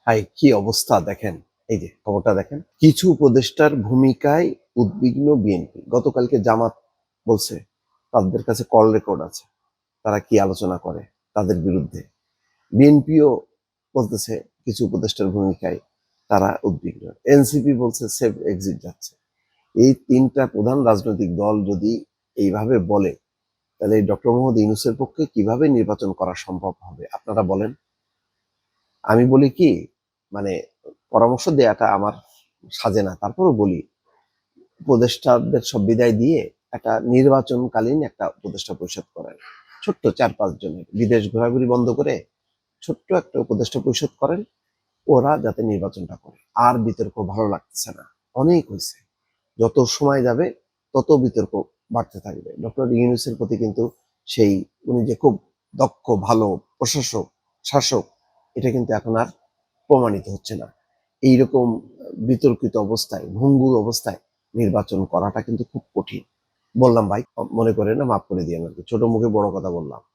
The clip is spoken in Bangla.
ভাই কি অবস্থা দেখেন, এই যে খবরটা দেখেন। কিছু উপদেষ্টার ভূমিকায় উদ্বিগ্ন বিএনপি। গতকালকে জামাত বলছে তাদের কাছে কল রেকর্ড আছে, তারা কি আলোচনা করে তাদের বিরুদ্ধে। বিএনপিও বলতেছে কিছু উপদেষ্টার ভূমিকায় তারা উদ্বিগ্ন। এনসিপি বলছে সেফ এক্সিট যাচ্ছে। এই তিনটা প্রধান রাজনৈতিক দল যদি এইভাবে বলে, তাহলে ডক্টর মোহাম্মদ ইউনূসের পক্ষে কিভাবে নির্বাচন করা সম্ভব হবে আপনারা বলেন। আমি বলি কি, মানে পরামর্শ দেওয়াটা আমার সাজে না, তারপরও বলি, উপদেষ্টাদের সব বিদায় দিয়ে একটা নির্বাচনকালীন একটা উপদেষ্টা পরিষদ করেন, ছোট্ট 4-5 জনের, বিদেশ ঘোরাঘুরি বন্ধ করে ছোট্ট একটা উপদেষ্টা পরিষদ করেন, ওরা যাতে নির্বাচনটা করে। আর বিতর্ক ভালো লাগতেছে না, অনেক হয়েছে। যত সময় যাবে তত বিতর্ক বাড়তে থাকবে। ডক্টর ইউনূসের প্রতি কিন্তু সেই, উনি যে খুব দক্ষ ভালো প্রশাসক শাসক, এটা কিন্তু এখন আর প্রমাণিত হচ্ছে না। এইরকম বিতর্কিত অবস্থায়, ভঙ্গুর অবস্থায় নির্বাচন করাটা কিন্তু খুব কঠিন। বললাম ভাই, মনে করে না, মাফ করে দিয়ে আমাকে, ছোট মুখে বড় কথা বললাম।